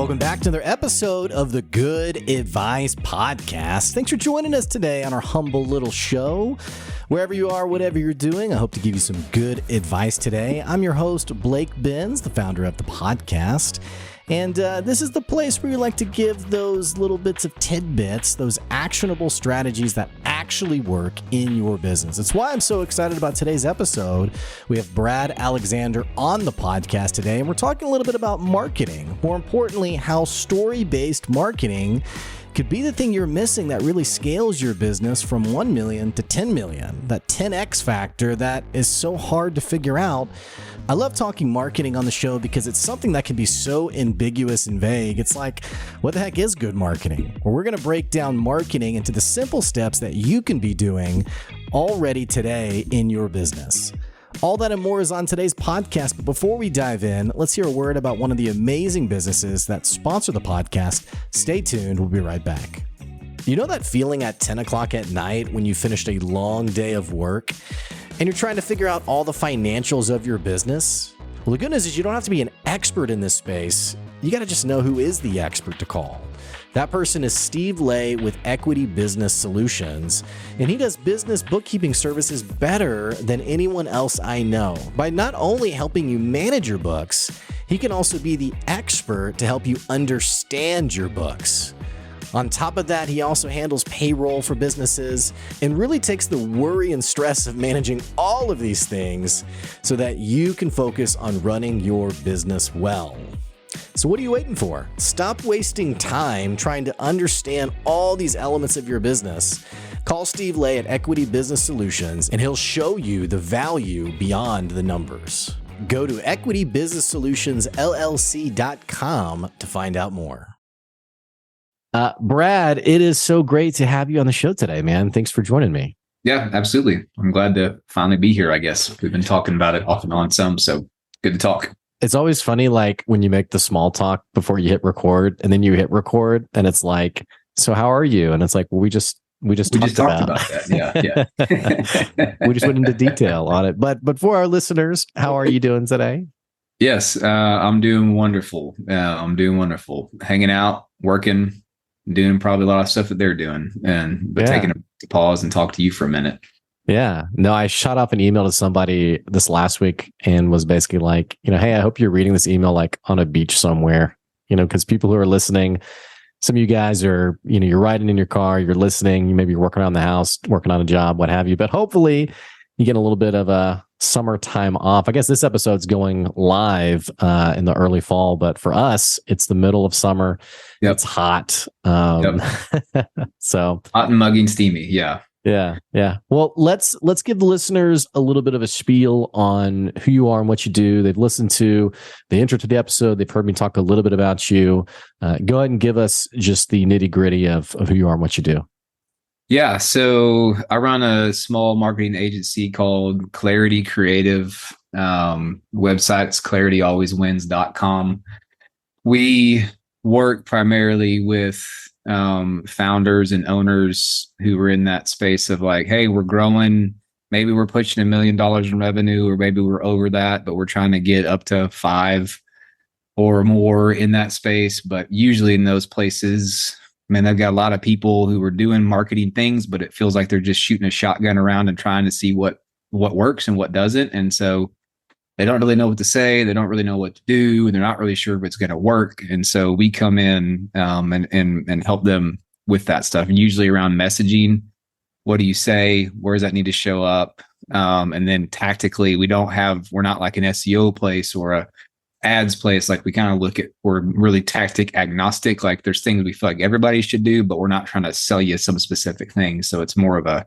Welcome back to another episode of the Good Advice Podcast. Thanks for joining us today on our humble little show. Wherever you are, whatever you're doing, I hope to give you some good advice today. I'm your host, Blake Benz, the founder of the podcast. And this is the place where you like to give those little bits of tidbits, those actionable strategies that actually work in your business. It's why I'm so excited about today's episode. We have Brad Alexander on the podcast today, and we're talking a little bit about marketing. More importantly, how story-based marketing could be the thing you're missing that really scales your business from 1 million to 10 million. That 10x factor that is so hard to figure out. I love talking marketing on the show because it's something that can be so ambiguous and vague. It's like, what the heck is good marketing? Well, we're going to break down marketing into the simple steps that you can be doing already today in your business. All that and more is on today's podcast. But before we dive in, let's hear a word about one of the amazing businesses that sponsor the podcast. Stay tuned. We'll be right back. You know that feeling at 10 o'clock at night when you finished a long day of work and you're trying to figure out all the financials of your business? Well, the good news is you don't have to be an expert in this space. You got to just know who is the expert to call. That person is Steve Lay with Equity Business Solutions, and he does business bookkeeping services better than anyone else I know. By not only helping you manage your books, he can also be the expert to help you understand your books. On top of that, he also handles payroll for businesses and really takes the worry and stress of managing all of these things so that you can focus on running your business well. So what are you waiting for? Stop wasting time trying to understand all these elements of your business. Call Steve Lay at Equity Business Solutions and he'll show you the value beyond the numbers. Go to equitybusinesssolutionsllc.com to find out more. Brad, it is so great to have you on the show today, man. Thanks for joining me. Yeah, absolutely. I'm glad to finally be here, I guess. We've been talking about it off and on some, so good to talk. It's always funny, like when you make the small talk before you hit record and then you hit record and it's like, so how are you? And it's like, well, we just talked about that. Yeah. We just went into detail on it. But for our listeners, how are you doing today? Yes, I'm doing wonderful. Hanging out, working, doing probably a lot of stuff that they're doing, but taking a pause and talk to you for a minute. Yeah. No, I shot off an email to somebody this last week and was basically like, hey, I hope you're reading this email like on a beach somewhere, because people who are listening, some of you guys are, you're riding in your car, you're listening, you maybe you're working around the house, working on a job, what have you, but hopefully you get a little bit of a summertime off. I guess this episode's going live in the early fall, but for us, it's the middle of summer. Yep. It's hot. So hot and muggy and steamy. Yeah. Yeah. Well, let's give the listeners a little bit of a spiel on who you are and what you do. They've listened to the intro to the episode. They've heard me talk a little bit about you. Go ahead and give us just the nitty gritty of who you are and what you do. Yeah. So I run a small marketing agency called Clarity Creative. Website's clarityalwayswins.com. We work primarily with founders and owners who are in that space of like, hey, we're growing. Maybe we're pushing $1 million in revenue, or maybe we're over that, but we're trying to get up to 5 or more in that space. But usually in those places, man, they've got a lot of people who are doing marketing things, but it feels like they're just shooting a shotgun around and trying to see what works and what doesn't. And so they don't really know what to say. They don't really know what to do. And they're not really sure if it's going to work. And so we come in and help them with that stuff. And usually around messaging, what do you say? Where does that need to show up? And then tactically, we're not like an SEO place or a ads place. Like we're really tactic agnostic. Like there's things we feel like everybody should do, but we're not trying to sell you some specific thing. So it's more of a,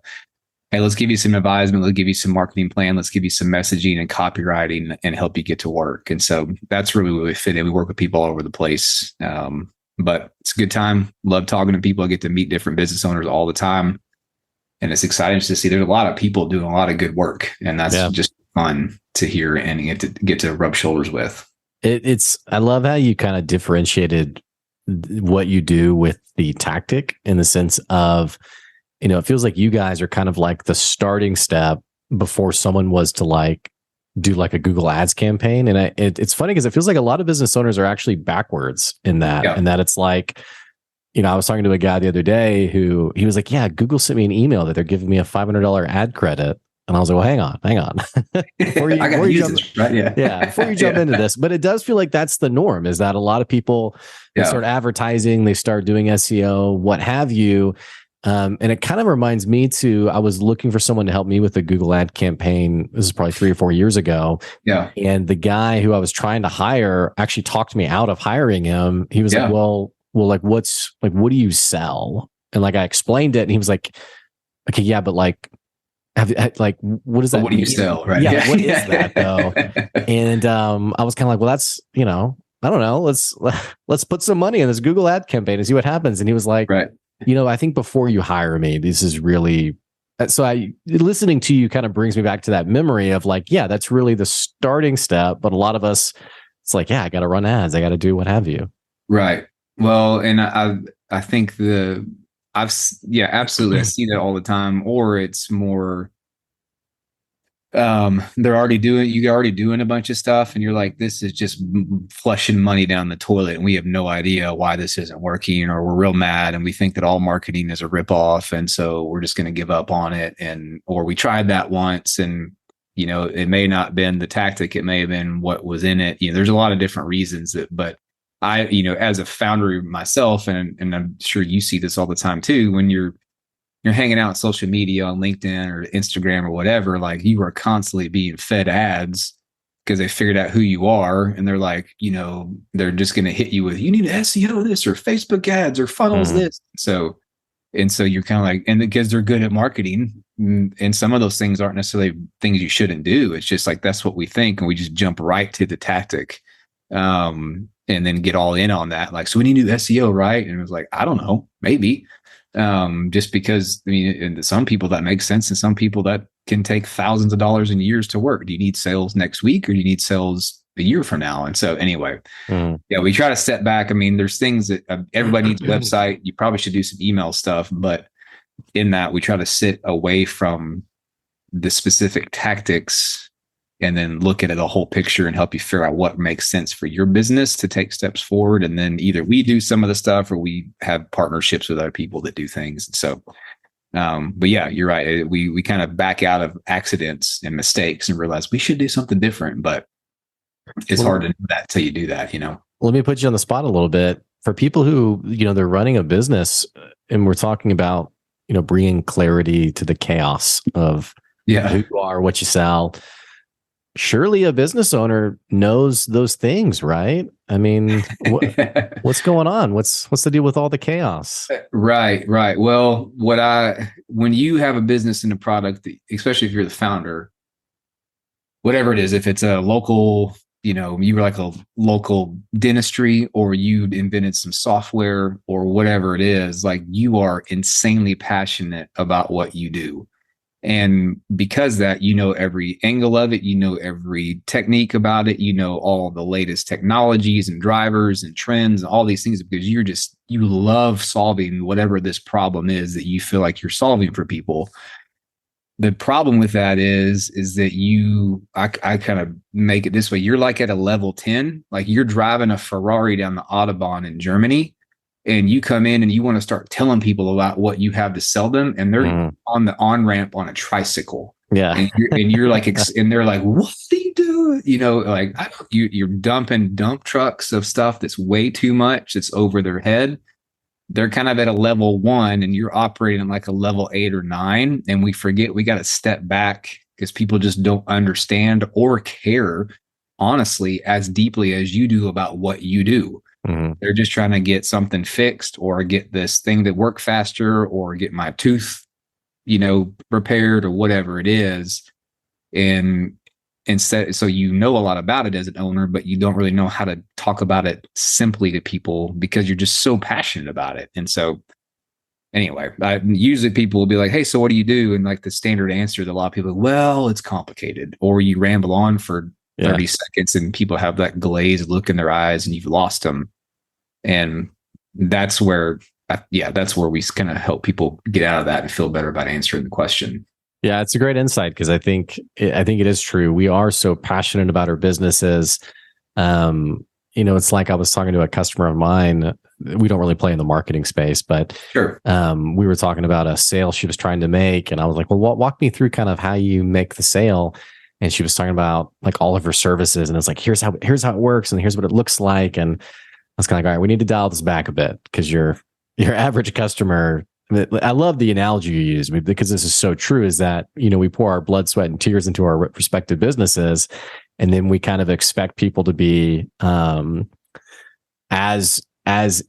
hey, let's give you some advisement. Let's give you some marketing plan. Let's give you some messaging and copywriting and help you get to work. And so that's really where we fit in. We work with people all over the place. But it's a good time. Love talking to people. I get to meet different business owners all the time. And it's exciting to see there's a lot of people doing a lot of good work. And that's just fun to hear and get to rub shoulders with. I love how you kind of differentiated what you do with the tactic in the sense of, it feels like you guys are kind of like the starting step before someone was to like do like a Google Ads campaign. And it's funny because it feels like a lot of business owners are actually backwards in that, Yeah. and that it's like, I was talking to a guy the other day who he was like, yeah, Google sent me an email that they're giving me a $500 ad credit. And I was like, well, hang on. Before you jump, this, right? Yeah. Before you jump into this. But it does feel like that's the norm, is that a lot of people, they start advertising, they start doing SEO, what have you. And it kind of reminds me I was looking for someone to help me with a Google ad campaign. This is probably 3 or 4 years ago. Yeah. And the guy who I was trying to hire actually talked me out of hiring him. He was like, well, like, what do you sell? And like, I explained it and he was like, okay, yeah, but like, what does that mean? What do you sell? Right. Yeah. What is that though? And, I was kind of like, well, that's, I don't know. Let's put some money in this Google ad campaign and see what happens. And he was like, right. I think before you hire me, this is really, listening to you kind of brings me back to that memory of like, yeah, that's really the starting step. But a lot of us, it's like, yeah, I got to run ads. I got to do what have you. Right. Well, and I think absolutely. I see that all the time. Or it's more, you're already doing a bunch of stuff and you're like, this is just flushing money down the toilet and we have no idea why this isn't working, or we're real mad and we think that all marketing is a ripoff. And so we're just going to give up on it. Or we tried that once and, it may not have been the tactic. It may have been what was in it. There's a lot of different reasons but I, as a founder myself, and I'm sure you see this all the time too, when you're hanging out on social media on LinkedIn or Instagram or whatever, like you are constantly being fed ads because they figured out who you are. And they're like, they're just going to hit you with, you need to SEO this or Facebook ads or funnels this. So you're kind of like, and because they're good at marketing, and some of those things aren't necessarily things you shouldn't do. It's just like, that's what we think. And we just jump right to the tactic. And then get all in on that. Like, so we need to do SEO, right? And it was like, I don't know, maybe. Just because, and some people that makes sense, and some people that can take thousands of dollars in years to work. Do you need sales next week or do you need sales a year from now? And so anyway, we try to step back. There's things that everybody needs a website. You probably should do some email stuff, but in that we try to sit away from the specific tactics and then look at the whole picture and help you figure out what makes sense for your business to take steps forward. And then either we do some of the stuff or we have partnerships with other people that do things. So, but yeah, you're right. We kind of back out of accidents and mistakes and realize we should do something different, but it's hard to know that till you do that, Let me put you on the spot a little bit. For people who, they're running a business and we're talking about, bringing clarity to the chaos of who you are, what you sell. Surely a business owner knows those things, right? What's going on? What's the deal with all the chaos? Right. Well, when you have a business and a product, especially if you're the founder, whatever it is, if it's a local, you were like a local dentistry or you invented some software or whatever it is, like you are insanely passionate about what you do. And because that, every angle of it, every technique about it, all the latest technologies and drivers and trends and all these things, because you love solving whatever this problem is that you feel like you're solving for people. The problem with that is that I kind of make it this way. You're like at a level 10, like you're driving a Ferrari down the Autobahn in Germany. And you come in and you want to start telling people about what you have to sell them, and they're on the on-ramp on a tricycle. Yeah. And you're like, and they're like, what do you do? You're dumping dump trucks of stuff that's way too much. It's over their head. They're kind of at a level 1 and you're operating like a level 8 or 9. And we forget we got to step back because people just don't understand or care, honestly, as deeply as you do about what you do. They're just trying to get something fixed or get this thing to work faster or get my tooth, repaired or whatever it is. And instead, so a lot about it as an owner, but you don't really know how to talk about it simply to people because you're just so passionate about it. And so anyway, usually people will be like, hey, so what do you do? And like the standard answer that a lot of people, well, it's complicated. Or you ramble on for 30 seconds and people have that glazed look in their eyes and you've lost them. And that's where we kind of help people get out of that and feel better about answering the question. Yeah, it's a great insight because I think it is true. We are so passionate about our businesses. It's like I was talking to a customer of mine. We don't really play in the marketing space, but Sure. we were talking about a sale she was trying to make, and I was like, "Well, walk me through kind of how you make the sale." And she was talking about like all of her services, and it's like, "Here's how it works, and here's what it looks like." And I was kind of like, "All right, we need to dial this back a bit because your average customer." I love the analogy you use because this is so true. Is that we pour our blood, sweat, and tears into our respective businesses, and then we kind of expect people to be as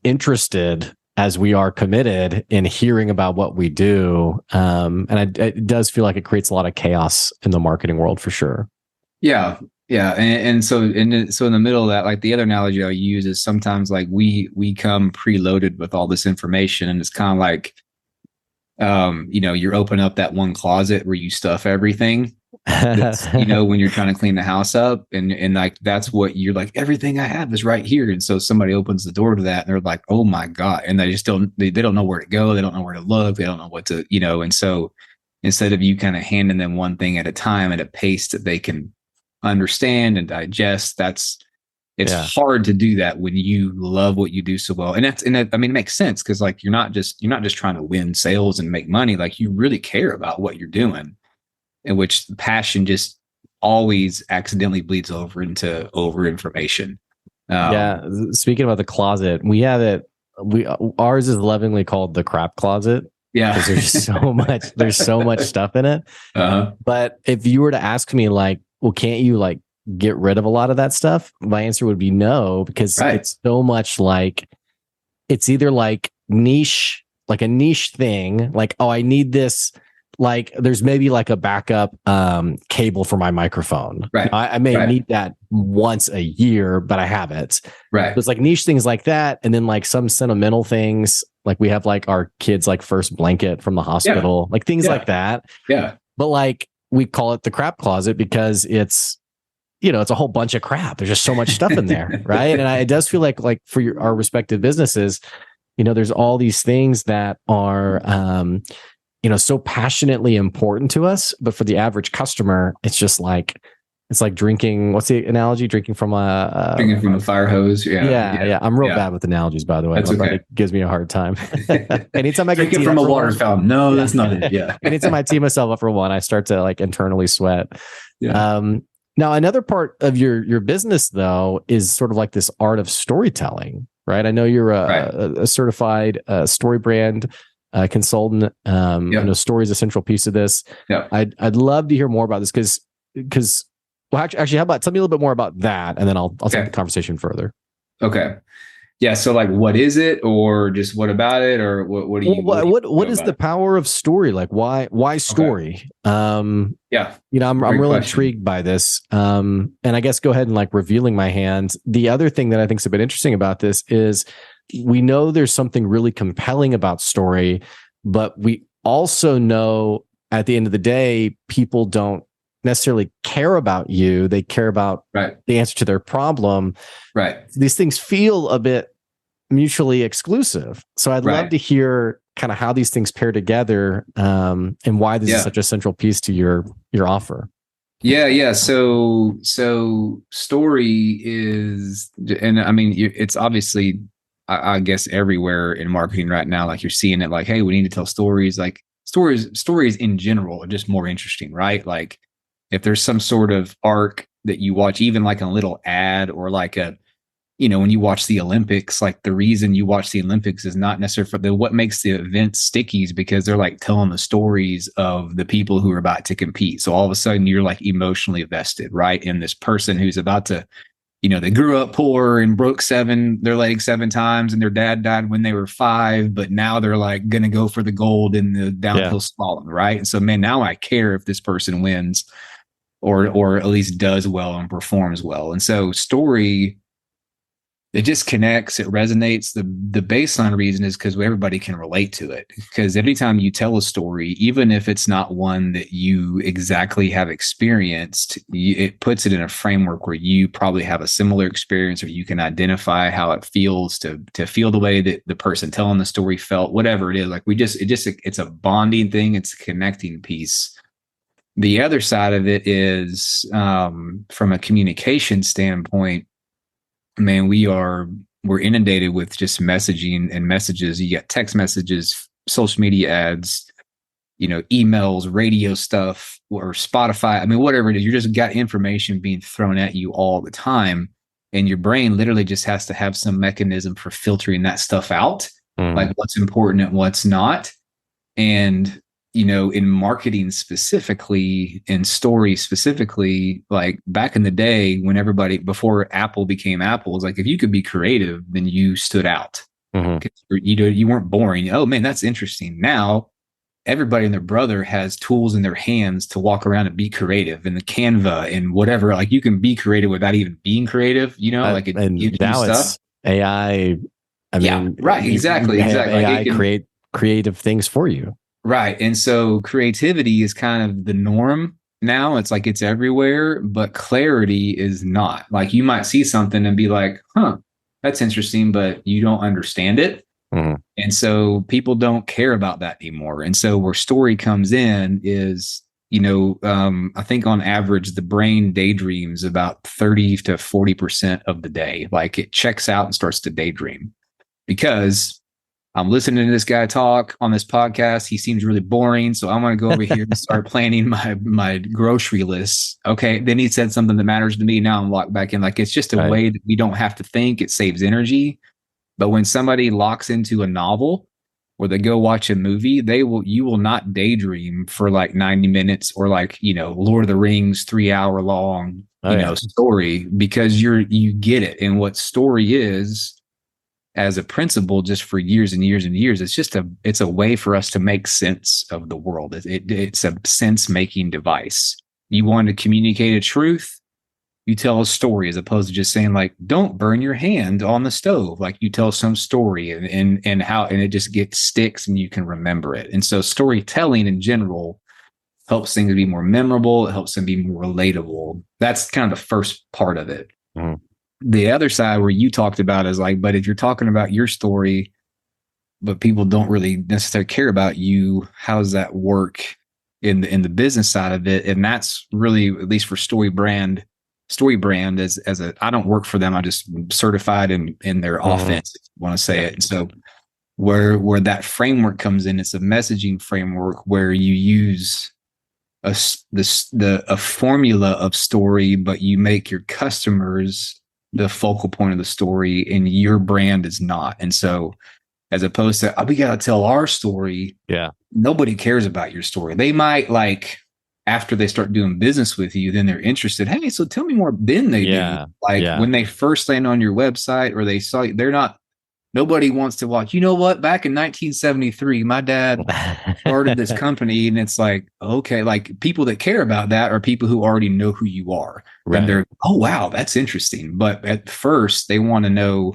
interested as we are committed in hearing about what we do. It does feel like it creates a lot of chaos in the marketing world for sure. Yeah. Yeah. So in the middle of that, like the other analogy I'll use is sometimes like we come preloaded with all this information, and it's kind of like, you're opening up that one closet where you stuff everything. When you're trying to clean the house up, and like that's what you're like, everything I have is right here. And so somebody opens the door to that and they're like, oh my God. And they just they don't know where to go. They don't know where to look. They don't know what to, and so instead of you kind of handing them one thing at a time at a pace that they can understand and digest, it's hard to do that when you love what you do so well. And I mean, it makes sense because like you're not just trying to win sales and make money. Like you really care about what you're doing, in which the passion just always accidentally bleeds over into over information. Speaking about the closet, we have it. Ours is lovingly called the crap closet. Yeah, because there's so much stuff in it. But if you were to ask me, like, well, can't you like get rid of a lot of that stuff? My answer would be no, because it's so much like it's either like niche, like a niche thing, like, oh, I need this. Like there's maybe like a backup cable for my microphone. Right. I may need that once a year, but I have it. Right. So it's like niche things like that. And then like some sentimental things, like we have like our kids' like first blanket from the hospital, like things like that. Yeah. But like we call it the crap closet because it's a whole bunch of crap. There's just so much stuff in there. Right. And it does feel like for our respective businesses, there's all these things that are, so passionately important to us, but for the average customer, it's like drinking. What's the analogy? Drinking from a fire hose. Yeah. I'm real bad with analogies, by the way. That's okay. It gives me a hard time. Anytime I drink it from a water fountain. No, that's not it. Yeah. Anytime I tee myself up for one, I start to like internally sweat. Yeah. Now, another part of your business though is sort of like this art of storytelling, right? I know you're a certified story brand consultant. Story is a central piece of this. I'd love to hear more about this because actually, how about tell me a little bit more about that, and then I'll take the conversation further. Okay. Yeah. So like, what is it, or just what about it, or what do you? What is the power of story? Like, why story? I'm really intrigued by this. And I guess go ahead and like revealing my hand. The other thing that I think is a bit interesting about this is we know there's something really compelling about story, but we also know at the end of the day, people don't necessarily care about you. They care about the answer to their problem. Right. These things feel a bit mutually exclusive. So I'd love to hear kind of how these things pair together, and why this is such a central piece to your offer. Yeah. So story is, and I mean, it's obviously, I guess everywhere in marketing right now, like you're seeing it like, hey, we need to tell stories. Like stories in general are just more interesting, right? Like if there's some sort of arc that you watch, even like a little ad or like when you watch the Olympics, like the reason you watch the Olympics is not necessarily for what makes the event sticky is because they're like telling the stories of the people who are about to compete. So all of a sudden you're like emotionally vested, right? In this person who's about to, they grew up poor and broke their legs 7 times, and their dad died when they were 5, but now they're like going to go for the gold in the downhill slalom, right? And so, man, now I care if this person wins or at least does well and performs well. And so story, it just connects, it resonates. The baseline reason is because everybody can relate to it. Because every time you tell a story, even if it's not one that you exactly have experienced, it puts it in a framework where you probably have a similar experience, or you can identify how it feels to feel the way that the person telling the story felt, whatever it is. Like it's a bonding thing. It's a connecting piece. The other side of it is from a communication standpoint, man, we're inundated with just messaging and messages. You get text messages, social media ads, emails, radio stuff, or Spotify. I mean, whatever it is, you just got information being thrown at you all the time. And your brain literally just has to have some mechanism for filtering that stuff out, like what's important and what's not. And, in marketing specifically, in story specifically, like back in the day when before Apple became Apple, it's like if you could be creative, then you stood out. You weren't boring. Oh man, that's interesting. Now, everybody and their brother has tools in their hands to walk around and be creative, and the Canva and whatever. Like you can be creative without even being creative, and now it's AI. Right. Exactly. AI create creative things for you. Right. And so creativity is kind of the norm now. It's like it's everywhere, but clarity is not. Like you might see something and be like, that's interesting, but you don't understand it. And so people don't care about that anymore. And so where story comes in is, I think on average, the brain daydreams about 30 to 40% of the day. Like it checks out and starts to daydream because I'm listening to this guy talk on this podcast. He seems really boring. So I'm going to go over here and start planning my grocery list. Okay. Then he said something that matters to me. Now I'm locked back in. Like it's just a way that we don't have to think. It saves energy. But when somebody locks into a novel or they go watch a movie, you will not daydream for like 90 minutes or like, Lord of the Rings 3-hour long, story, because you get it. And what story is as a principle, just for years and years and years, it's a way for us to make sense of the world. It's a sense making device. You want to communicate a truth, you tell a story, as opposed to just saying like, don't burn your hand on the stove. Like you tell some story and it just sticks and you can remember it. And so storytelling in general helps things be more memorable. It helps them be more relatable. That's kind of the first part of it. The other side where you talked about is like, but if you're talking about your story, but people don't really necessarily care about you, how does that work in the business side of it? And that's really, at least for StoryBrand as I don't work for them. I just certified in their offense, if you want to say it. And so where that framework comes in, it's a messaging framework where you use a formula of story, but you make your customers the focal point of the story and your brand is not. And so as opposed to, we got to tell our story. Yeah. Nobody cares about your story. They might like, after they start doing business with you, then they're interested. Hey, so tell me more. Then they do. Like when they first land on your website or they saw you, nobody wants to watch. You know what? Back in 1973, my dad started this company, and it's like, okay, like people that care about that are people who already know who you are. Right. And they're, oh, wow, that's interesting. But at first they want to know,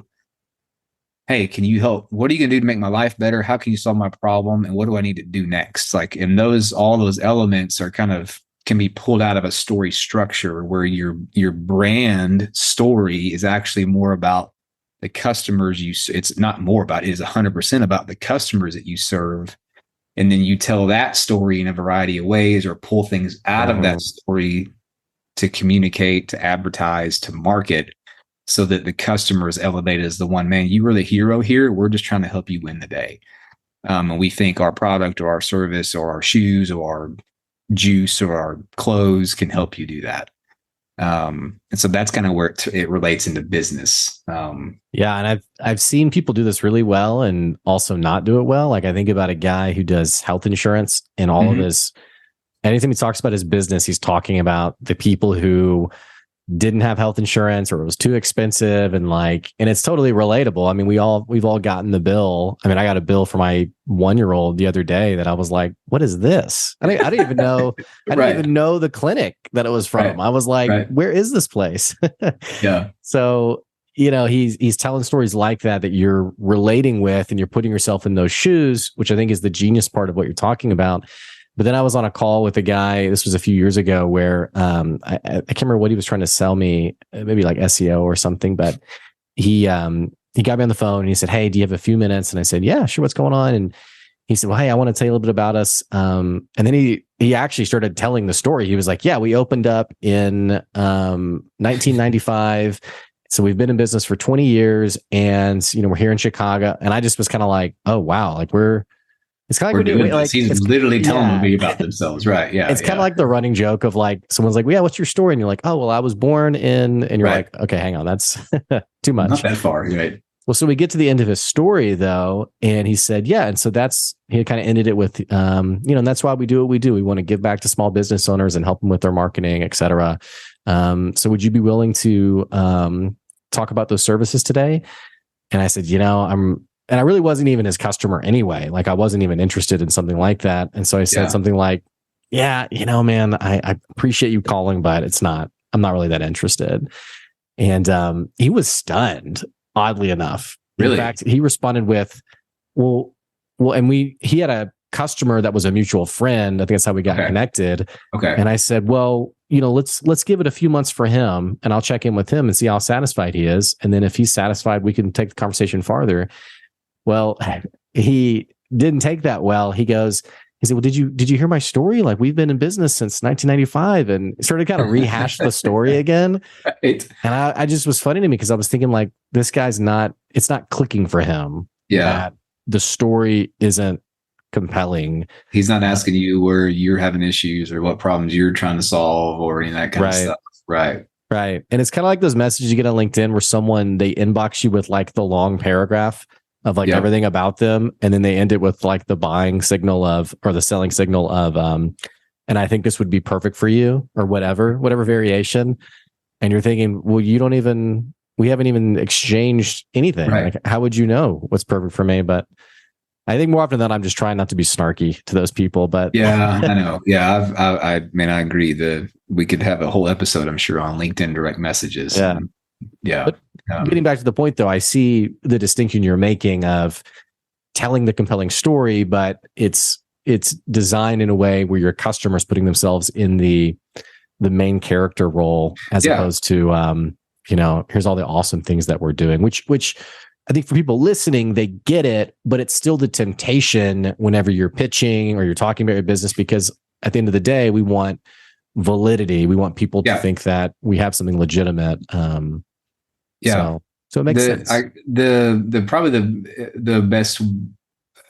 hey, can you help? What are you going to do to make my life better? How can you solve my problem? And what do I need to do next? Like, and all those elements are can be pulled out of a story structure where your brand story is actually more about the customers it's not more about, it is 100% about the customers that you serve. And then you tell that story in a variety of ways or pull things out of that story to communicate, to advertise, to market, so that the customer is elevated as the one, man, you were the hero here. We're just trying to help you win the day. And we think our product or our service or our shoes or our juice or our clothes can help you do that. And so that's kind of where it relates into business. Yeah. And I've seen people do this really well and also not do it well. Like I think about a guy who does health insurance, and all of anything he talks about his business, he's talking about the people who didn't have health insurance or it was too expensive, and it's totally relatable. I mean, we've all gotten the bill. I mean, I got a bill for my 1-year-old the other day that I was like, what is this? I didn't even know. I didn't even know the clinic that it was from. I was like, where is this place? Yeah. So, he's telling stories like that you're relating with, and you're putting yourself in those shoes, which I think is the genius part of what you're talking about. But then I was on a call with a guy, this was a few years ago, where I can't remember what he was trying to sell me, maybe like SEO or something, but he got me on the phone and he said, hey, do you have a few minutes? And I said, yeah, sure. What's going on? And he said, well, hey, I want to tell you a little bit about us. And then he actually started telling the story. He was like, yeah, we opened up in 1995. So we've been in business for 20 years and, we're here in Chicago. And I just was kind of like, oh, wow. Like it's kind of like, We're doing this. Like, He's literally telling me about themselves. Right. Yeah. It's kind of like the running joke of like, someone's like, well, yeah, what's your story? And you're like, oh, well, I was born in, and you're like, okay, hang on. That's too much. Not that far. Right. Well, so we get to the end of his story though. And he said, yeah. And so he kind of ended it with, and that's why we do what we do. We want to give back to small business owners and help them with their marketing, et cetera. So would you be willing to talk about those services today? And I said, and I really wasn't even his customer anyway. Like I wasn't even interested in something like that. And so I said something like, yeah, man, I appreciate you calling, but I'm not really that interested. And he was stunned, oddly enough. Really? In fact, he responded with, well, and he had a customer that was a mutual friend. I think that's how we got connected. Okay. And I said, well, let's give it a few months for him and I'll check in with him and see how satisfied he is. And then if he's satisfied, we can take the conversation farther. Well, he didn't take that well. He said, well, did you hear my story? Like we've been in business since 1995, and started kind of rehash the story again. Right. And I just was funny to me because I was thinking like, this guy's it's not clicking for him. Yeah. That the story isn't compelling. He's not asking you where you're having issues or what problems you're trying to solve or any of that kind of stuff. Right. Right. And it's kind of like those messages you get on LinkedIn where they inbox you with like the long paragraph of like everything about them. And then they end it with like the buying signal or the selling signal of, and I think this would be perfect for you or whatever variation. And you're thinking, well, we haven't even exchanged anything. Right. Like, how would you know what's perfect for me? But I think more often than not, I'm just trying not to be snarky to those people, but yeah, I know. Yeah. I agree we could have a whole episode, I'm sure, on LinkedIn direct messages. Yeah. Yeah. But getting back to the point though, I see the distinction you're making of telling the compelling story, but it's designed in a way where your customer's putting themselves in the main character role as opposed to, here's all the awesome things that we're doing, which I think for people listening, they get it, but it's still the temptation whenever you're pitching or you're talking about your business, because at the end of the day, we want validity. We want people to think that we have something legitimate. So it makes sense. Probably the best,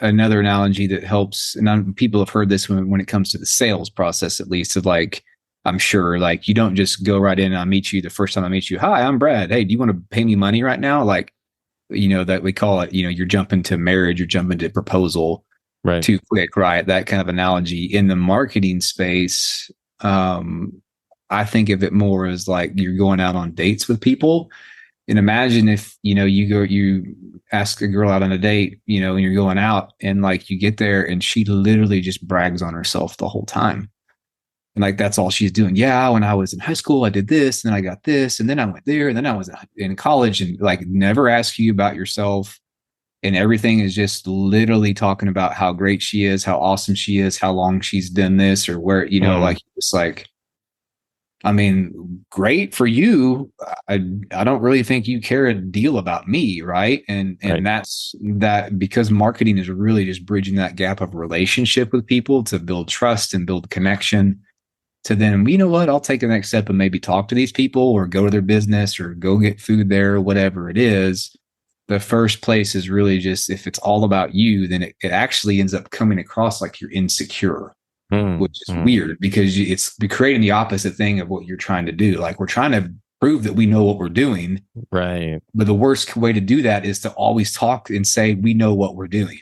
another analogy that helps, and people have heard this when it comes to the sales process, at least, of like, I'm sure, like, you don't just go right in and I meet you the first time I meet you. Hi, I'm Brad. Hey, do you want to pay me money right now? Like, that we call it, you're jumping to marriage, you're jumping to proposal too quick, right? That kind of analogy. In the marketing space, I think of it more as like you're going out on dates with people. And imagine if, you ask a girl out on a date, and you're going out and like you get there and she literally just brags on herself the whole time. And like, that's all she's doing. Yeah. When I was in high school, I did this and then I got this and then I went there and then I was in college, and like never ask you about yourself. And everything is just literally talking about how great she is, how awesome she is, how long she's done this or where, like, it's like, I mean, great for you. I don't really think you care a deal about me. Right. And that's that, because marketing is really just bridging that gap of relationship with people to build trust and build connection. To then, you know what, I'll take the next step and maybe talk to these people or go to their business or go get food there, whatever it is. The first place is really just, if it's all about you, then it actually ends up coming across like you're insecure, which is weird because it's creating the opposite thing of what you're trying to do. Like, we're trying to prove that we know what we're doing. Right. But the worst way to do that is to always talk and say, we know what we're doing.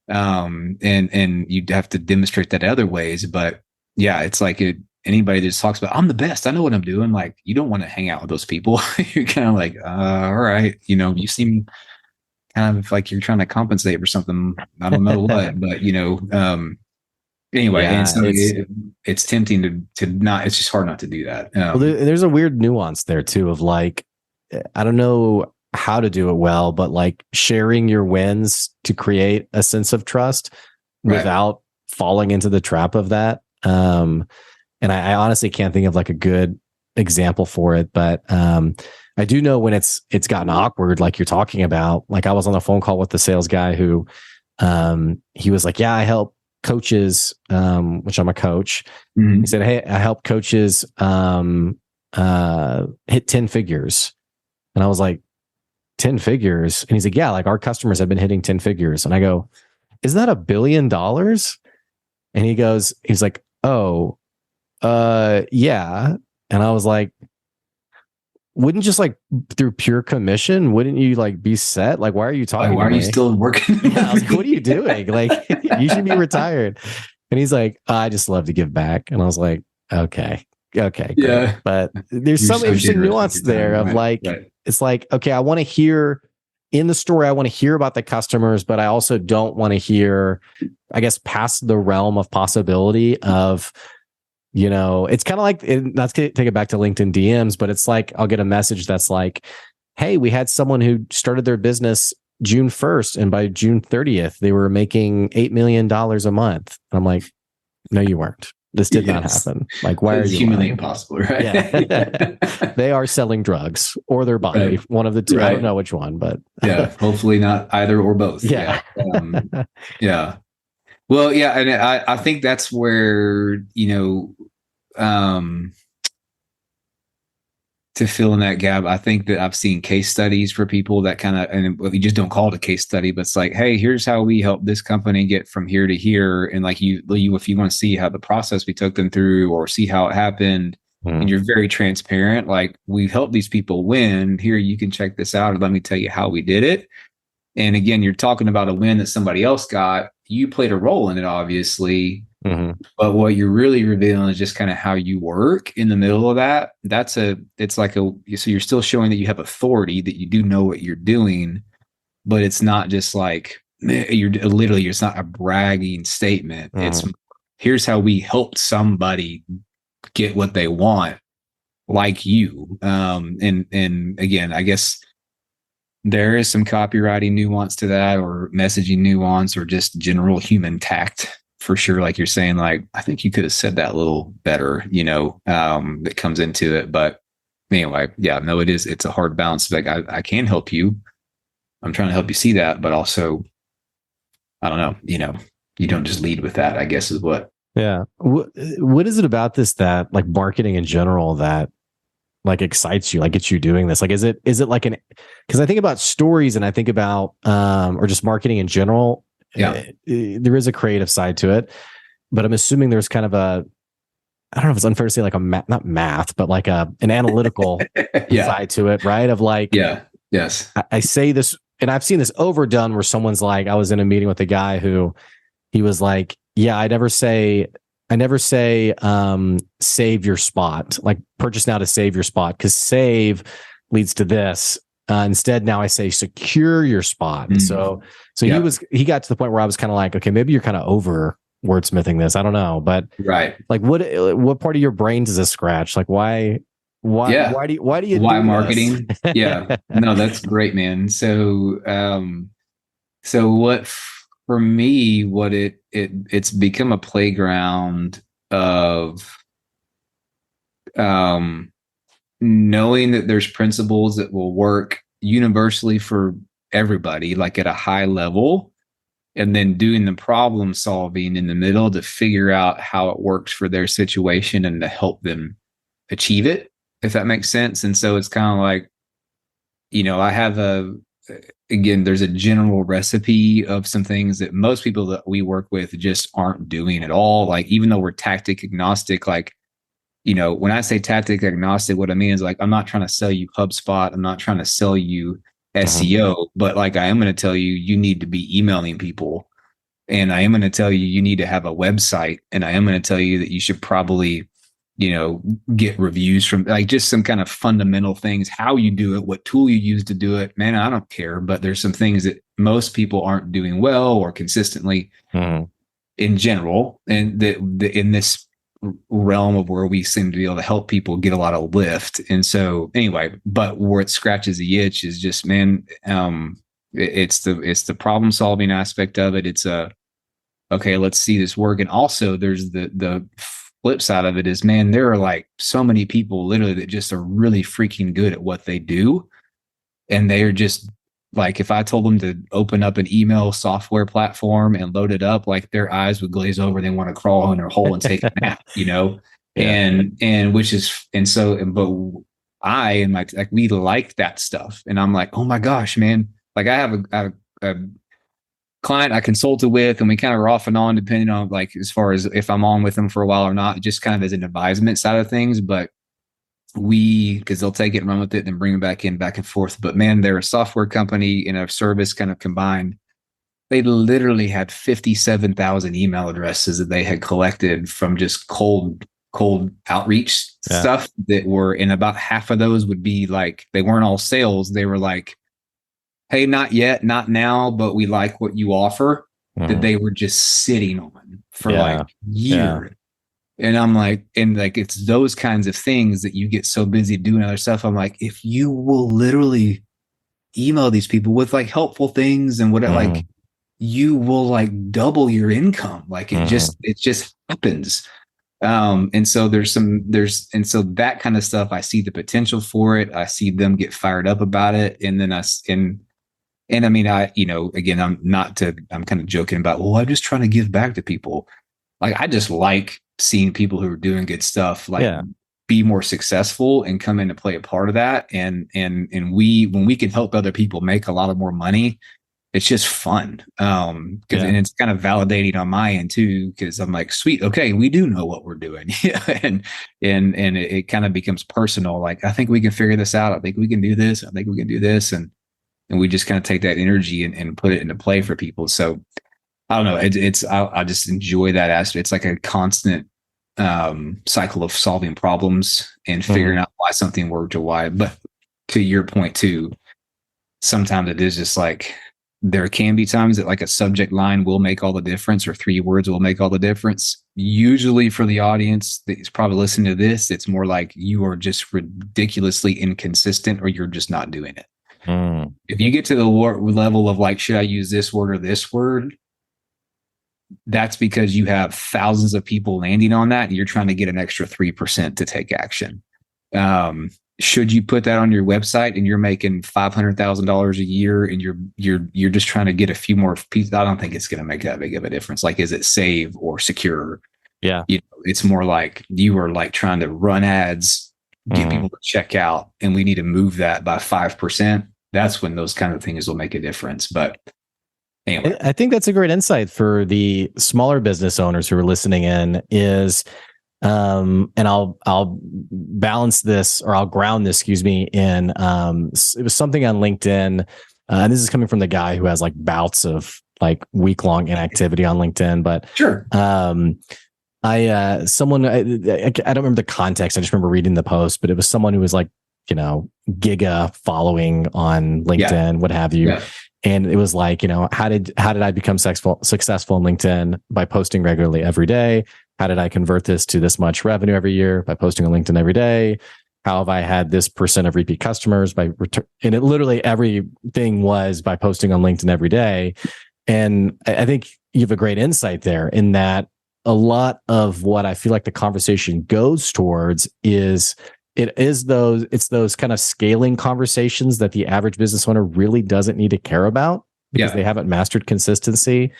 And you'd have to demonstrate that other ways. But yeah, it's like anybody that just talks about, I'm the best, I know what I'm doing. Like, you don't want to hang out with those people. You're kind of like, all right, you seem kind of like you're trying to compensate for something. I don't know what, but anyway. Yeah, and so it's tempting to not. It's just hard not to do that. Well, there's a weird nuance there too of like, I don't know how to do it well, but like sharing your wins to create a sense of trust without falling into the trap of that. And I honestly can't think of like a good example for it, but I do know when it's gotten awkward, like you're talking about. Like, I was on a phone call with the sales guy who he was like, yeah, I help coaches, which I'm a coach. Mhm. He said, hey, I help coaches hit 10 figures. And I was like, 10 figures? And he's like, yeah, like our customers have been hitting 10 figures. And I go, isn't that $1 billion? And he's like, oh, yeah. And I was like, wouldn't just like through pure commission, wouldn't you like be set? Like, why are you talking Why to are me? you still working? Yeah, I was like, what are you doing? Like, you should be retired. And he's like, I just love to give back. And I was like, okay, great. Yeah. But there's You're some so interesting generous with nuance your there time. of Right, like, right. it's like, okay, I want to hear in the story, I want to hear about the customers, but I also don't want to hear, I guess, past the realm of possibility of, it's kind of like, not to take it back to LinkedIn DMs, but it's like, I'll get a message that's like, hey, we had someone who started their business June 1st, and by June 30th, they were making $8 million a month. I'm like, no, you weren't. This did not happen. Like, why are you humanly lying? impossible, right? Yeah. They are selling drugs or their body, Right. one of the two. Right. I don't know which one, but Yeah, hopefully not either or both. yeah. Yeah. Well, yeah, and I think that's where, um, to fill in that gap, I think that I've seen case studies for people that kind of, and we just don't call it a case study, but it's like, hey, here's how we help this company get from here to here. And like you if you want to see how the process we took them through or see how it happened, and you're very transparent, like we've helped these people win. Here, you can check this out, and let me tell you how we did it. And again, you're talking about a win that somebody else got. You played a role in it, obviously. But what you're really revealing is just kind of how you work in the middle of that. So you're still showing that you have authority, that you do know what you're doing, but it's not just like it's not a bragging statement. It's here's how we helped somebody get what they want, like you. And again, I guess there is some copywriting nuance to that, or messaging nuance, or just general human tact for sure. Like you're saying, like, I think you could have said that a little better, that comes into it. But anyway, yeah, no, it's a hard balance. Like I can help you. I'm trying to help you see that, but also, I don't know, you don't just lead with that, I guess is what. Yeah. What is it about this that like marketing in general that like excites you, like gets you doing this? Like, is it like because I think about stories and I think about, or just marketing in general. Yeah. There is a creative side to it, but I'm assuming there's kind of I don't know if it's unfair to say like not math, but like an analytical side to it, right? Of like, yes. I say this, and I've seen this overdone where someone's like, I was in a meeting with a guy who he was like, yeah, I never say save your spot, like purchase now to save your spot, because save leads to this. Instead, now I say secure your spot. So he got to the point where I was kind of like, okay, maybe you're kind of over wordsmithing this. I don't know, but right. Like what part of your brain does this scratch? Like why do you why do marketing? Yeah, no, that's great, man. So what for me, what it's become a playground of knowing that there's principles that will work universally for everybody, like at a high level, and then doing the problem solving in the middle to figure out how it works for their situation and to help them achieve it, if that makes sense. And so it's kind of like, I have again, there's a general recipe of some things that most people that we work with just aren't doing at all. Like, even though we're tactic agnostic, like, when I say tactic agnostic, what I mean is like, I'm not trying to sell you HubSpot. I'm not trying to sell you SEO, but like, I am going to tell you, you need to be emailing people. And I am going to tell you, you need to have a website. And I am going to tell you that you should probably, get reviews from, like, just some kind of fundamental things, how you do it, what tool you use to do it. Man, I don't care. But there's some things that most people aren't doing well or consistently in general. And that in this realm of where we seem to be able to help people get a lot of lift. And so anyway, but where it scratches the itch is just, man, it's the problem solving aspect of it. It's okay, let's see this work. And also there's the flip side of it is, man, there are like so many people literally that just are really freaking good at what they do. And they're just Like if I told them to open up an email software platform and load it up, like their eyes would glaze over. They want to crawl in their hole and take a nap, you know? Yeah. And which is, and so, but I and my, like, we like that stuff. And I'm like, oh my gosh, man. Like I have a client I consulted with, and we kind of are off and on depending on like as far as if I'm on with them for a while or not, just kind of as an advisement side of things. But because they'll take it and run with it and then bring it back in, back and forth. But man, they're a software company and a service kind of combined. They literally had 57,000 email addresses that they had collected from just cold outreach stuff that were, and about half of those would be like, they weren't all sales. They were like, hey, not yet, not now, but we like what you offer, that they were just sitting on for like years. And I'm like, and like, it's those kinds of things that you get so busy doing other stuff. I'm like, if you will literally email these people with like helpful things and whatever, like you will like double your income. Like it just happens. And so and so that kind of stuff, I see the potential for it. I see them get fired up about it. And then and I mean, again, I'm kind of joking about, well, I'm just trying to give back to people. Like, I just like seeing people who are doing good stuff, like be more successful and come in and play a part of that. And when we can help other people make a lot of more money, it's just fun. And it's kind of validating on my end too, because I'm like, sweet, okay, we do know what we're doing. and it kind of becomes personal. Like, I think we can figure this out. I think we can do this. I think we can do this. And we just kind of take that energy and put it into play for people. So I don't know. I just enjoy that aspect. It's like a constant cycle of solving problems and figuring out why something worked or why. But to your point too, sometimes it is just like, there can be times that like a subject line will make all the difference, or 3 words will make all the difference. Usually for the audience that's probably listening to this, it's more like you are just ridiculously inconsistent, or you're just not doing it. If you get to the level of like, should I use this word or this word? That's because you have thousands of people landing on that, and you're trying to get an extra 3% to take action. Should you put that on your website and you're making $500,000 a year and you're just trying to get a few more pieces? I don't think it's going to make that big of a difference. Like, is it save or secure? Yeah. It's more like you are like trying to run ads, get people to check out, and we need to move that by 5%. That's when those kind of things will make a difference. But anyway, I think that's a great insight for the smaller business owners who are listening in is, and I'll balance this, or I'll ground this, in, it was something on LinkedIn. And this is coming from the guy who has like bouts of like week-long inactivity on LinkedIn, but sure. I don't remember the context. I just remember reading the post, but it was someone who was like, giga following on LinkedIn, what have you. Yeah. And it was like, how did I become successful in LinkedIn? By posting regularly every day. How did I convert this to this much revenue every year? By posting on LinkedIn every day. How have I had this % of repeat customers by and it literally everything was by posting on LinkedIn every day. And I think you have a great insight there in that a lot of what I feel like the conversation goes towards is it's those kind of scaling conversations that the average business owner really doesn't need to care about because they haven't mastered consistency.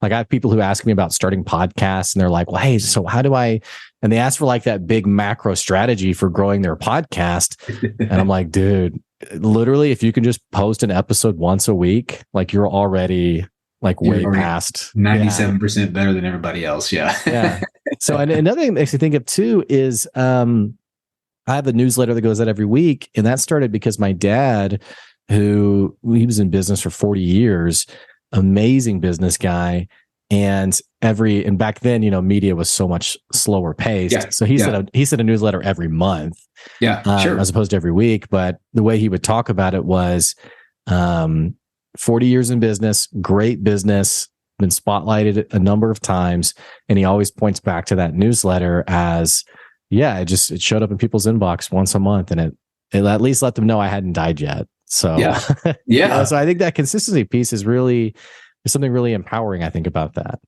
Like, I have people who ask me about starting podcasts, and they're like, well, hey, so how do I, and they ask for like that big macro strategy for growing their podcast. And I'm like, dude, literally, if you can just post an episode once a week, like you're already like way past 97% better than everybody else. Yeah. Yeah. So another thing that makes me think of too is, I have a newsletter that goes out every week, and that started because my dad, he was in business for 40 years, amazing business guy. And back then, media was so much slower paced. Yeah, so he said a newsletter every month, sure, as opposed to every week. But the way he would talk about it was, 40 years in business, great business, been spotlighted a number of times. And he always points back to that newsletter as, it showed up in people's inbox once a month, and it at least let them know I hadn't died yet. So, so I think that consistency piece is something really empowering, I think, about that.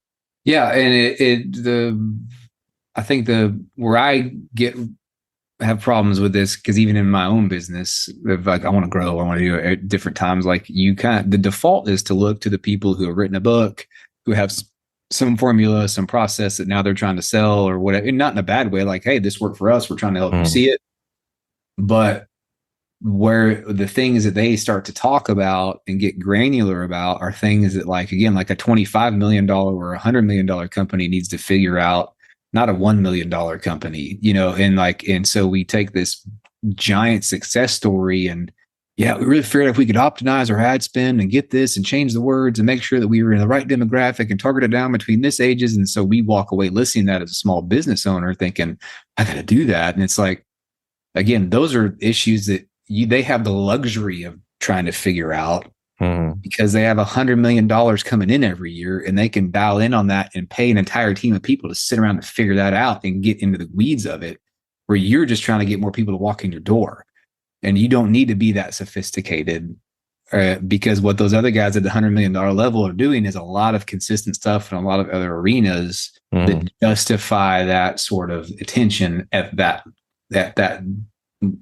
Yeah. And I think where I get have problems with this because even in my own business, if like I want to grow, I want to do it at different times. Like you the default is to look to the people who have written a book, who have some formula, some process that now they're trying to sell or whatever. And not in a bad way. Like, hey, this worked for us. We're trying to help you see it. But where the things that they start to talk about and get granular about are things that, like, again, like a $25 million or $100 million company needs to figure out, not a $1 million company, and so we take this giant success story and yeah, we really figured out if we could optimize our ad spend and get this and change the words and make sure that we were in the right demographic and target it down between this ages. And so we walk away listening to that as a small business owner thinking, I got to do that. And it's like, again, those are issues that they have the luxury of trying to figure out because they have $100 million coming in every year and they can dial in on that and pay an entire team of people to sit around and figure that out and get into the weeds of it, where you're just trying to get more people to walk in your door. And you don't need to be that sophisticated because what those other guys at the $100 million level are doing is a lot of consistent stuff in a lot of other arenas that justify that sort of attention at that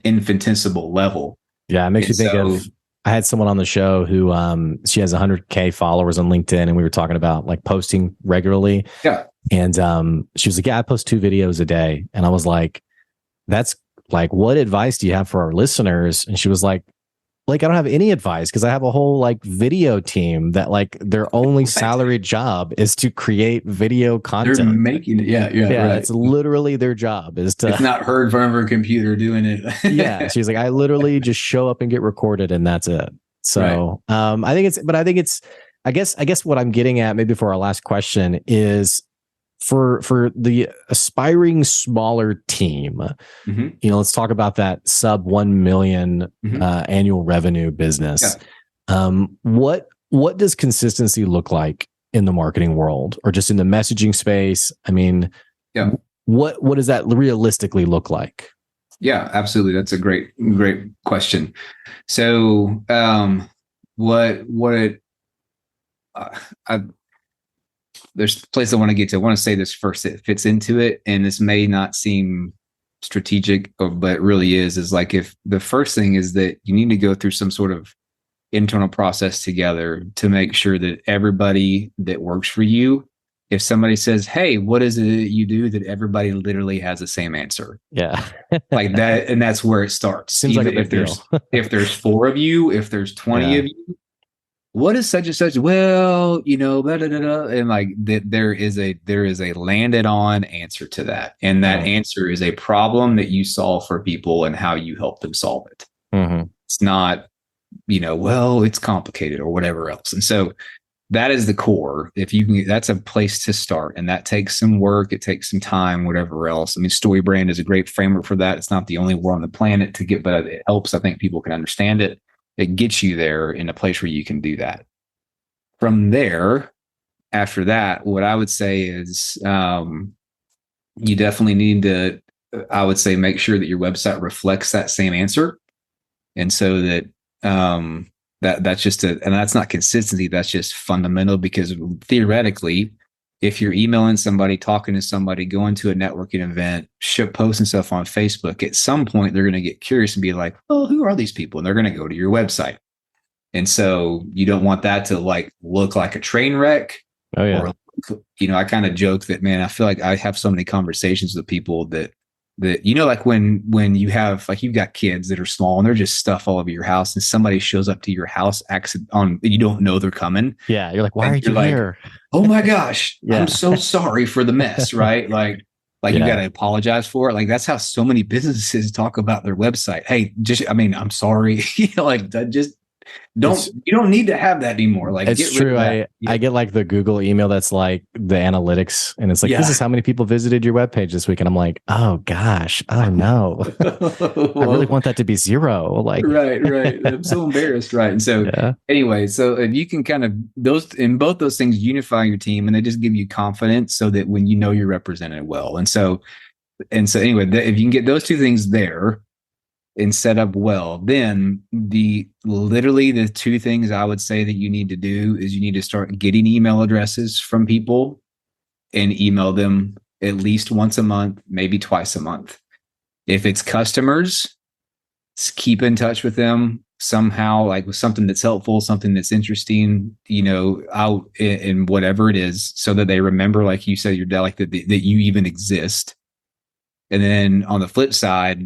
infinitesimal level. Yeah, it makes me think of, I had someone on the show who she has 100K followers on LinkedIn, and we were talking about like posting regularly. Yeah. And she was like, yeah, I post 2 videos a day. And I was like, that's like, what advice do you have for our listeners? And she was like, I don't have any advice because I have a whole like video team that like their only salaried job is to create video content. They're making it. Yeah. Right. It's literally their job is to. It's not heard from her computer doing it. Yeah. She's like, I literally just show up and get recorded and that's it. So I guess what I'm getting at maybe for our last question is for the aspiring smaller team, let's talk about that sub 1 million annual revenue business. Yeah. What does consistency look like in the marketing world or just in the messaging space? I mean, what does that realistically look like? Yeah, absolutely. That's a great question. So, there's a place I want to get to. I want to say this first. It fits into it, and this may not seem strategic, but it really is like, if the first thing is that you need to go through some sort of internal process together to make sure that everybody that works for you, if somebody says, hey, what is it you do, that everybody literally has the same answer. Yeah. Like that. And that's where it starts. Seems like if there's 4 of you, if there's 20 of you, what is such and such? Well, blah, blah, blah, blah. And like there is a landed on answer to that. And that answer is a problem that you solve for people and how you help them solve it. It's not, well, it's complicated or whatever else. And so that is the core. If you can, that's a place to start. And that takes some work. It takes some time, whatever else. I mean, StoryBrand is a great framework for that. It's not the only one on the planet to get, but it helps. I think people can understand it. It gets you there in a place where you can do that. From there, after that, what I would say is you definitely need to, I would say, make sure that your website reflects that same answer. And so that that's just and that's not consistency. That's just fundamental, because theoretically, if you're emailing somebody, talking to somebody, going to a networking event, posting stuff on Facebook, at some point they're going to get curious and be like, oh, who are these people? And they're going to go to your website. And so you don't want that to like look like a train wreck. Oh yeah. Or, I kind of joke that, man, I feel like I have so many conversations with people that like when you have, like, you've got kids that are small and they're just stuff all over your house, and somebody shows up to your house you don't know they're coming. Yeah. You're like, why are you here? Oh my gosh, I'm so sorry for the mess, right? Like you got to apologize for it. Like, that's how so many businesses talk about their website. Hey, I'm sorry. You don't need to have that anymore. Like, it's true. I get like the Google email that's like the analytics, and it's like, this is how many people visited your webpage this week. And I'm like, oh gosh, oh no. I really want that to be 0. Like, right. I'm so embarrassed. Right. And so anyway, so if you can kind of both those things unify your team, and they just give you confidence so that when you're represented well. And so anyway, if you can get those 2 things there and set up well, then literally the 2 things I would say that you need to do is you need to start getting email addresses from people and email them at least once a month, maybe twice a month. If it's customers, keep in touch with them somehow, like with something that's helpful, something that's interesting, out in whatever it is, so that they remember, like you said, like that you even exist. And then on the flip side,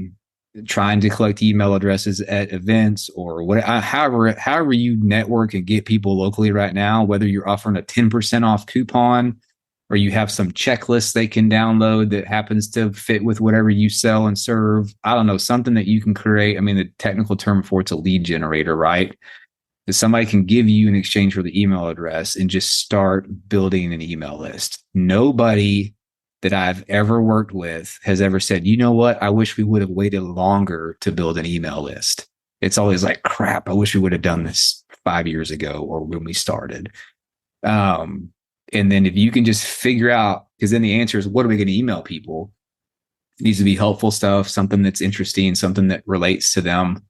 trying to collect email addresses at events or however you network and get people locally right now, whether you're offering a 10% off coupon or you have some checklist they can download that happens to fit with whatever you sell and serve. I don't know, something that you can create. I mean, the technical term for it's a lead generator, right? That somebody can give you in exchange for the email address and just start building an email list. Nobody that I've ever worked with has ever said, you know what, I wish we would have waited longer to build an email list. It's always like, crap, I wish we would have done this 5 years ago or when we started. And then if you can just figure out, because then the answer is, what are we going to email people? It needs to be helpful stuff, something that's interesting, something that relates to them,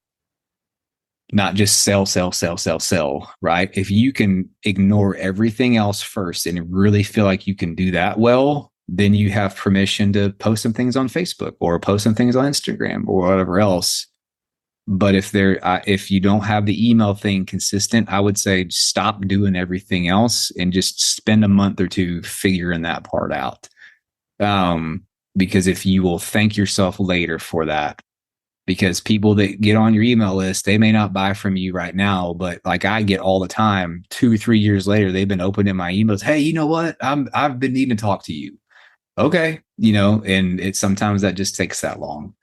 not just sell, right? If you can ignore everything else first and really feel like you can do that well, then you have permission to post some things on Facebook or post some things on Instagram or whatever else. But if you don't have the email thing consistent, I would say stop doing everything else and just spend a month or two figuring that part out. Because if you will thank yourself later for that, because people that get on your email list, they may not buy from you right now, but like I get all the time, 2 or 3 years later, they've been opening my emails. Hey, you know what? I've been needing to talk to you. Okay. And it sometimes that just takes that long.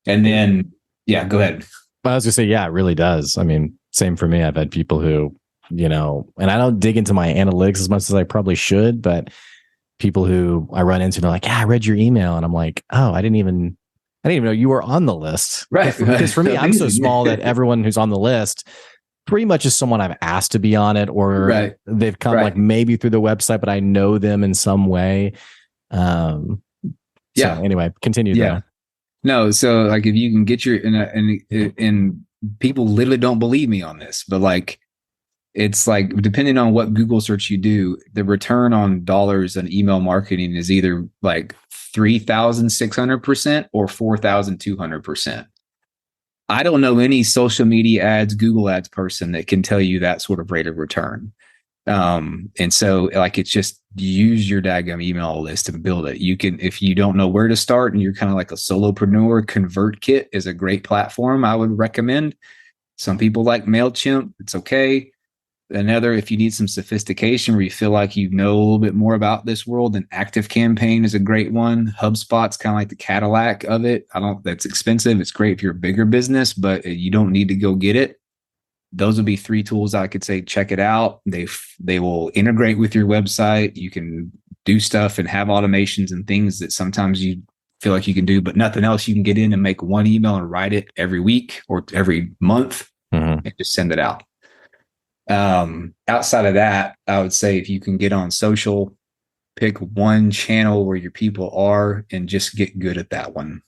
And then, yeah, go ahead. I was gonna say, yeah, it really does. I mean, same for me. I've had people who, and I don't dig into my analytics as much as I probably should, but people who I run into, they're like, yeah, I read your email. And I'm like, oh, I didn't even know you were on the list. Right. Because for me, I'm so small that everyone who's on the list pretty much is someone I've asked to be on it, or they've come like maybe through the website, but I know them in some way. So anyway, continue. Yeah. No, so like if you can get and people literally don't believe me on this, but like it's like depending on what Google search you do, the return on dollars on email marketing is either like 3,600% or 4,200%. I don't know any social media ads, Google ads person that can tell you that sort of rate of return. And so like, it's just use your daggum email list and build it. You can, if you don't know where to start and you're kind of like a solopreneur, ConvertKit is a great platform I would recommend. Some people like MailChimp. It's okay. Another, if you need some sophistication where you feel like you know a little bit more about this world, then ActiveCampaign is a great one. HubSpot's kind of like the Cadillac of it. That's expensive. It's great if you're a bigger business, but you don't need to go get it. Those would be 3 tools I could say, check it out. They will integrate with your website. You can do stuff and have automations and things that sometimes you feel like you can do, but nothing else. You can get in and make one email and write it every week or every month and just send it out. Outside of that, I would say if you can get on social, pick one channel where your people are and just get good at that one.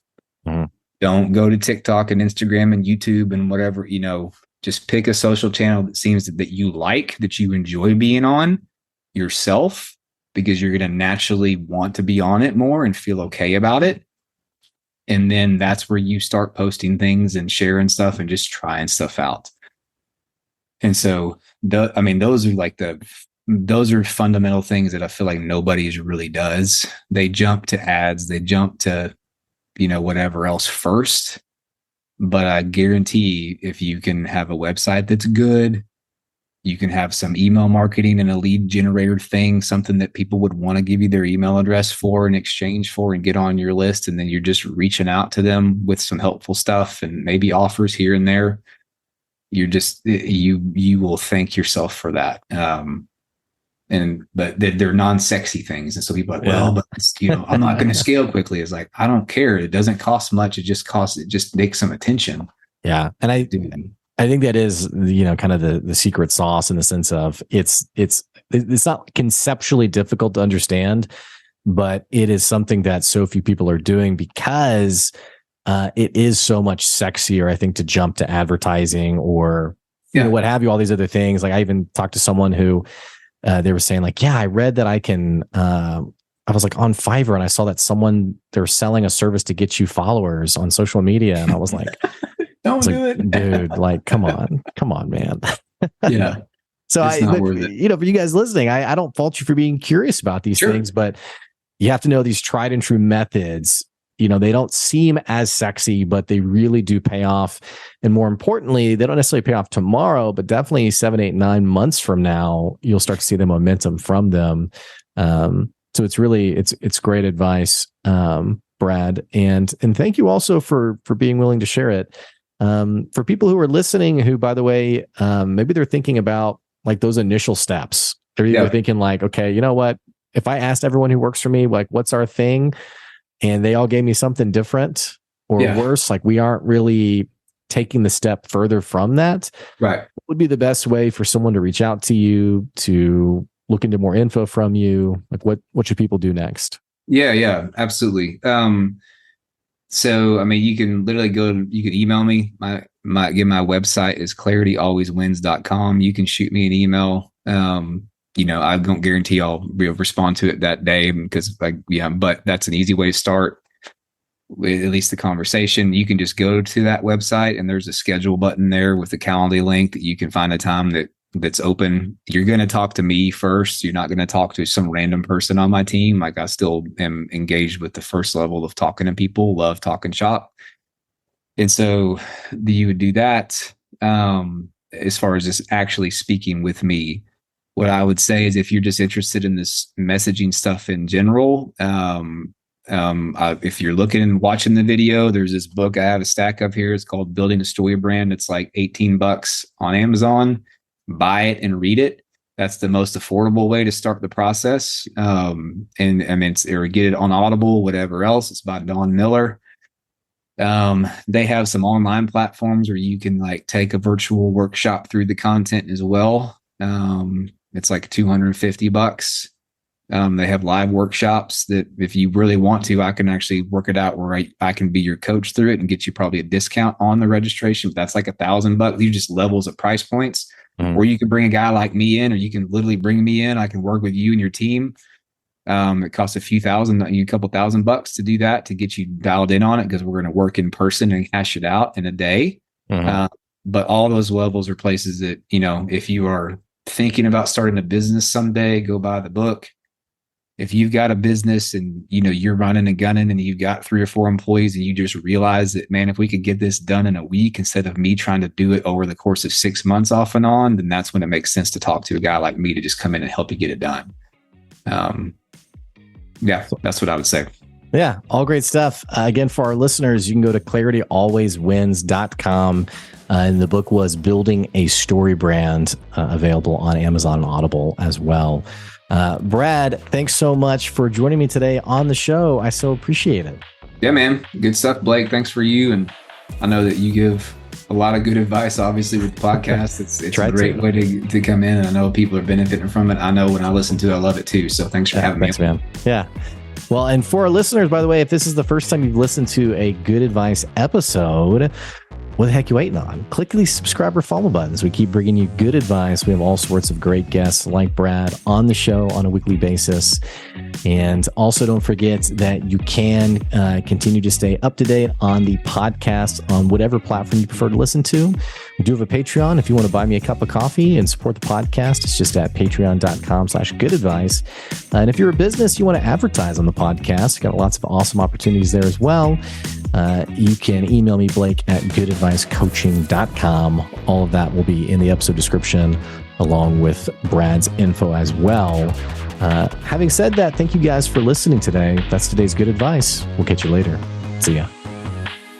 Don't go to TikTok and Instagram and YouTube and whatever, just pick a social channel that seems that you like, that you enjoy being on yourself, because you're going to naturally want to be on it more and feel okay about it. And then that's where you start posting things and sharing stuff and just trying stuff out. And so, those are fundamental things that I feel like nobody really does. They jump to ads, they jump to, whatever else first. But I guarantee if you can have a website that's good, you can have some email marketing and a lead generator thing, something that people would want to give you their email address for in exchange for and get on your list. And then you're just reaching out to them with some helpful stuff and maybe offers here and there. You're just, you will thank yourself for that. But they're non-sexy things. And so people are like, well, but I'm not going to scale quickly. It's like, I don't care. It doesn't cost much. It just takes some attention. Yeah. And I think that is, kind of the secret sauce in the sense of it's not conceptually difficult to understand, but it is something that so few people are doing because it is so much sexier, I think, to jump to advertising or what have you, all these other things. Like I even talked to someone who they were saying like, yeah, I read that I can I was like on Fiverr and I saw that they're selling a service to get you followers on social media. And I was like, Don't do it. Dude, like, come on, man. Yeah. So it's not worth it. For you guys listening, I don't fault you for being curious about these things, but you have to know these tried and true methods. They don't seem as sexy, but they really do pay off. And more importantly, they don't necessarily pay off tomorrow, but definitely 7, 8, 9 months from now, you'll start to see the momentum from them. So it's really, it's great advice, Brad. And thank you also for being willing to share it. For people who are listening, who, by the way, maybe they're thinking about like those initial steps. They're either thinking like, okay, you know what? If I asked everyone who works for me, like, what's our thing? And they all gave me something different or worse, like we aren't really taking the step further from that. Right. What would be the best way for someone to reach out to you, to look into more info from you? Like what should people do next? Yeah, absolutely. So, I mean, you can literally you can email me. My website is clarityalwayswins.com. You can shoot me an email. I don't guarantee I'll be able to respond to it that day because but that's an easy way to start with at least the conversation. You can just go to that website and there's a schedule button there with a calendar link that you can find a time that's open. You're going to talk to me first. You're not going to talk to some random person on my team. Like I still am engaged with the first level of talking to people, love talking shop. And so you would do that. As far as just actually speaking with me, what I would say is if you're just interested in this messaging stuff in general, if you're looking and watching the video, there's this book I have a stack of here. It's called Building a Story Brand. It's like $18 on Amazon. Buy it and read it. That's the most affordable way to start the process. Or get it on Audible, whatever else. It's by Don Miller. They have some online platforms where you can like take a virtual workshop through the content as well. It's like $250. They have live workshops that if you really want to, I can actually work it out where I can be your coach through it and get you probably a discount on the registration. But that's like $1,000. These are just levels of price points. Or you can bring a guy like me in, or you can literally bring me in. I can work with you and your team. It costs a couple $1,000 to do that, to get you dialed in on it, because we're going to work in person and hash it out in a day. But all those levels are places that, if you are thinking about starting a business someday, go buy the book. If you've got a business and, you're running and gunning and you've got 3 or 4 employees and you just realize that, man, if we could get this done in a week instead of me trying to do it over the course of 6 months off and on, then that's when it makes sense to talk to a guy like me to just come in and help you get it done. That's what I would say. Yeah, all great stuff. Again, for our listeners, you can go to clarityalwayswins.com. And the book was Building a Story Brand, available on Amazon and Audible as well. Brad, thanks so much for joining me today on the show. I so appreciate it. Yeah, man. Good stuff, Blake. Thanks for you. And I know that you give a lot of good advice, obviously, with the podcast. It's a great way to come in. And I know people are benefiting from it. I know when I listen to it, I love it too. So thanks for having me. Thanks, man. Yeah. Well, and for our listeners, by the way, if this is the first time you've listened to a Good Advice episode, what the heck you waiting on? Click these subscribe or follow buttons. We keep bringing you good advice. We have all sorts of great guests like Brad on the show on a weekly basis. And also don't forget that you can continue to stay up to date on the podcast on whatever platform you prefer to listen to. We do have a Patreon. If you want to buy me a cup of coffee and support the podcast, it's just at patreon.com/goodadvice. And if you're a business, you want to advertise on the podcast, got lots of awesome opportunities there as well. You can email me, Blake, at goodadvicecoaching.com. All of that will be in the episode description, along with Brad's info as well. Having said that, thank you guys for listening today. That's today's Good Advice. We'll catch you later. See ya.